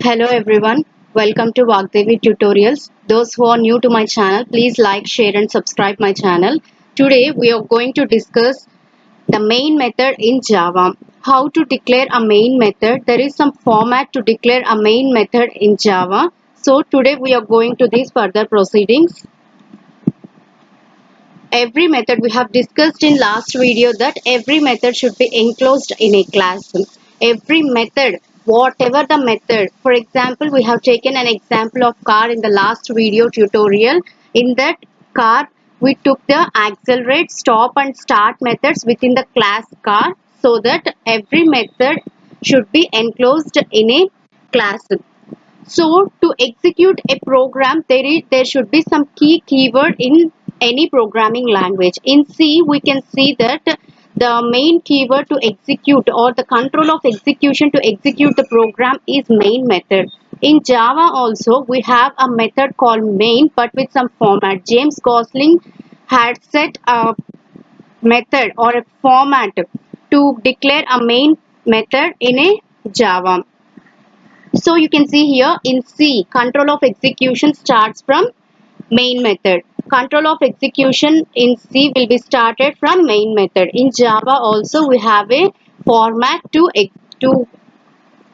Hello everyone, welcome to Vagdevi Tutorials. Those who are new to my channel, please like, share and subscribe my channel. Today we are going to discuss the main method in Java. How to declare a main method. There is some format to declare a main method in Java. So today we are going to these further proceedings. Every method we have discussed in last video that every method should be enclosed in a class. Every method, whatever the method, for example, we have taken an example of car in the last video tutorial. In that car, we took the accelerate, stop and start methods within the class car, so that every method should be enclosed in a class. So to execute a program, there should be some keyword in any programming language. In C, we can see that the main keyword to execute or the control of execution to execute the program is main method. In Java also, we have a method called main, but with some format. James Gosling had set a method or a format to declare a main method in a Java. So you can see here in C, control of execution starts from main method. Control of execution in C will be started from main method. In Java also we have a format to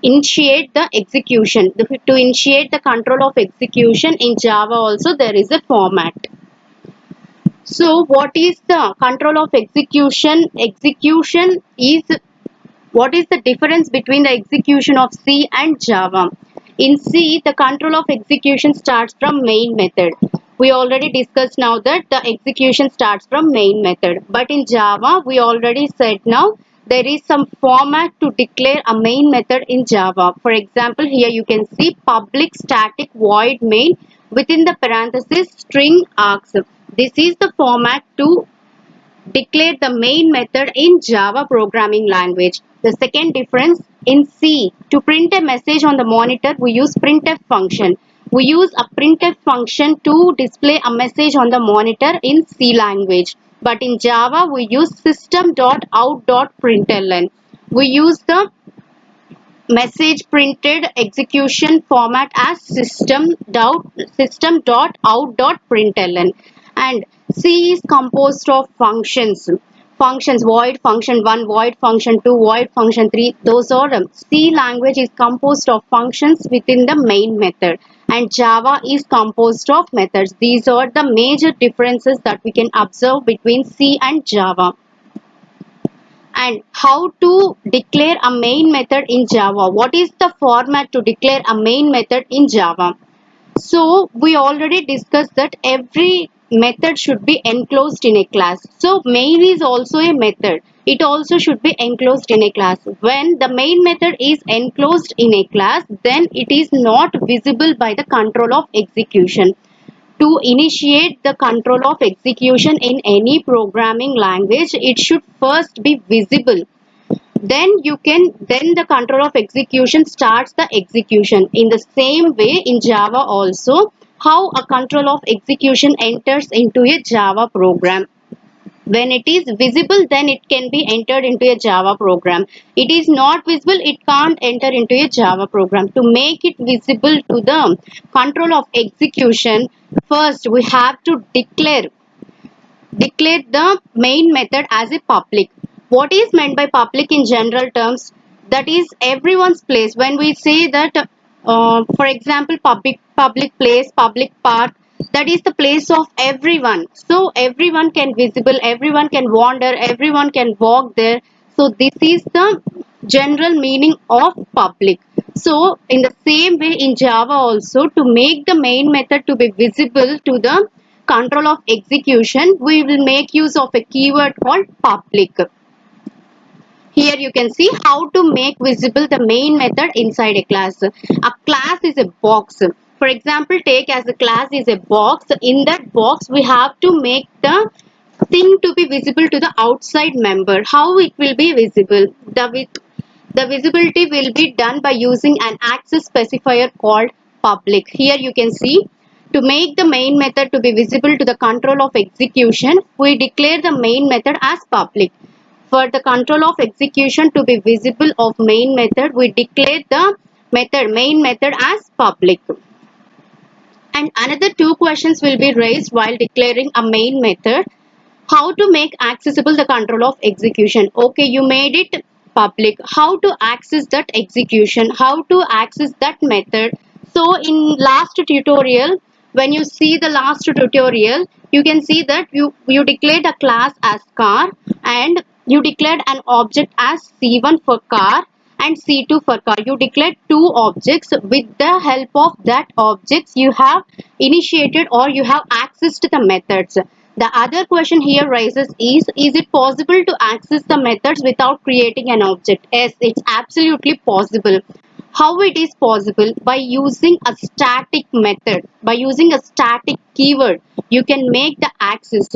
initiate the execution. To initiate the control of execution in Java also there is a format. So what is the control of execution? What is the difference between the execution of C and Java? In C, the control of execution starts from main method. We already discussed now that the execution starts from main method. But in Java, we already said now there is some format to declare a main method in Java. For example, here you can see public static void main within the parenthesis string args. This is the format to declare the main method in Java programming language. The second difference, in C, to print a message on the monitor, we use printf function. We use a printf function to display a message on the monitor in C language. But in Java, we use system.out.println. We use the message printed execution format as system.out.println. And C is composed of functions. Functions, void function 1, void function 2, void function 3. Those are C language is composed of functions within the main method. And Java is composed of methods. These are the major differences that we can observe between C and Java. And how to declare a main method in Java? What is the format to declare a main method in Java? So we already discussed that every method should be enclosed in a class. So main is also a method. It also should be enclosed in a class. When the main method is enclosed in a class, then it is not visible by the control of execution. To initiate the control of execution in any programming language, it should first be visible. Then the control of execution starts the execution. In the same way in Java also, how a control of execution enters into a Java program. When it is visible, then it can be entered into a Java program. It is not visible, it can't enter into a Java program. To make it visible to the control of execution, first we have to declare the main method as a public. What is meant by public in general terms? That is everyone's place. When we say that, for example, public place, public park, that is the place of everyone. So everyone can visible, everyone can wander, everyone can walk there. So this is the general meaning of public. So in the same way in Java also, to make the main method to be visible to the control of execution, we will make use of a keyword called public. Here you can see how to make visible the main method inside a class. A class is a box. For example, take as a class is a box. In that box, we have to make the thing to be visible to the outside member. How it will be visible? The visibility will be done by using an access specifier called public. Here you can see, to make the main method to be visible to the control of execution, we declare the main method as public. For the control of execution to be visible of main method, we declare the main method as public. And another two questions will be raised while declaring a main method. How to make accessible the control of execution? Okay, you made it public. How to access that execution? How to access that method? So in last tutorial, when you see the last tutorial, you can see that you declared a class as car, and you declared an object as C1 for car and C2 for car. You declared two objects. With the help of that objects, you have initiated or you have accessed the methods. The other question here rises is it possible to access the methods without creating an object? Yes, it's absolutely possible. How it is possible? By using a static method, by using a static keyword, you can make the access.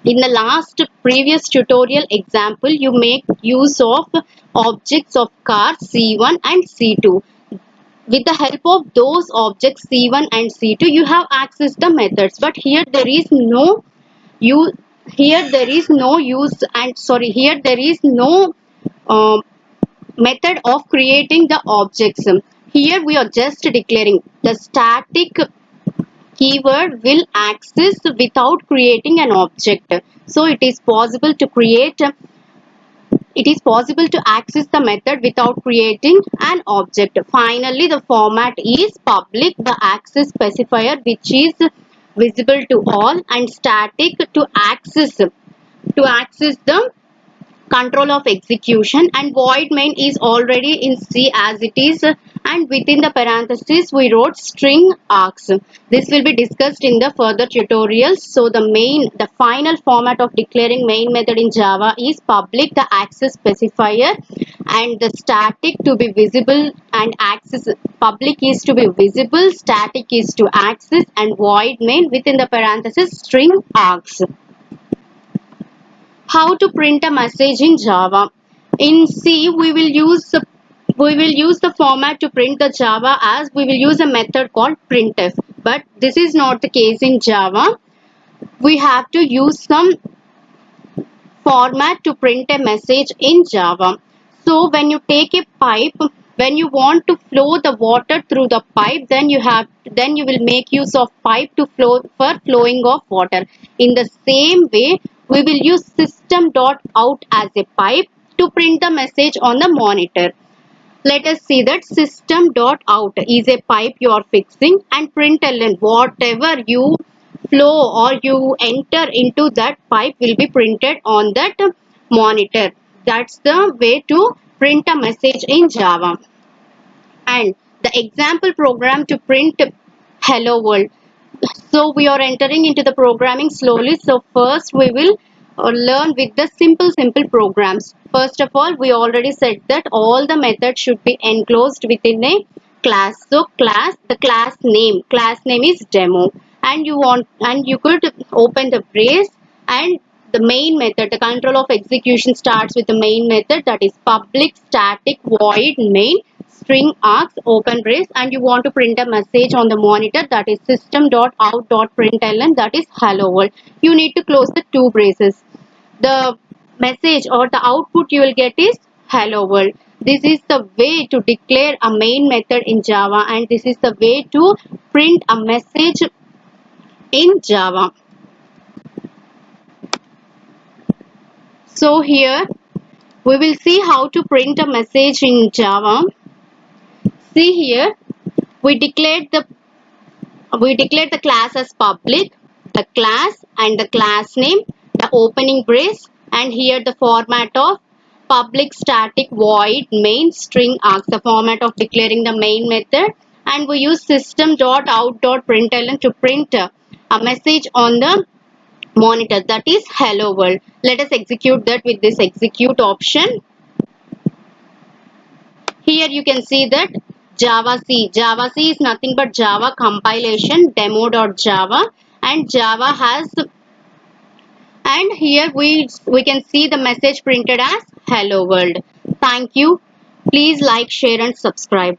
In the last previous tutorial example, you make use of objects of car C1 and C2. With the help of those objects C1 and C2, you have accessed the methods. But here there is no you here there is no use and sorry here there is no method of creating the objects. Here we are just declaring the static keyword will access without creating an object. So it is possible to access the method without creating an object. Finally, the format is public, the access specifier which is visible to all, and static to access the control of execution, and void main is already in C as it is, and within the parenthesis we wrote string args. This will be discussed in the further tutorials. So the final format of declaring main method in Java is public, the access specifier, and the static to be visible, and access public is to be visible, static is to access, and void main within the parenthesis string args. How to print a message in Java? In C, we will use the format to print the Java as we will use a method called printf. But this is not the case in Java. We have to use some format to print a message in Java. So when you take a pipe, when you want to flow the water through the pipe, then you will make use of pipe to flow for flowing of water. In the same way, we will use system.out as a pipe to print the message on the monitor. Let us see that system.out is a pipe you are fixing, and println, whatever you flow or you enter into that pipe will be printed on that monitor. That's the way to print a message in Java. And the example program to print hello world. So we are entering into the programming slowly. So first we will learn with the simple programs. First of all, we already said that all the methods should be enclosed within a class. So the class name is demo, and you could open the brace, and the main method, the control of execution starts with the main method, that is public static void main string args open brace, and you want to print a message on the monitor, that is system.out.println, that is hello world. You need to close the two braces. The message or the output you will get is hello world. This is the way to declare a main method in Java, and this is the way to print a message in Java. So here we will see how to print a message in Java. See here, we declared the class as public, the class and the class name, the opening brace, and here the format of public static void main string args, the format of declaring the main method, and we use system.out.println to print a message on the monitor, that is hello world. Let us execute that with this execute option. Here you can see that Java C is nothing but Java compilation demo.java, and Java has, and here we can see the message printed as hello world. Thank you. Please like, share and subscribe.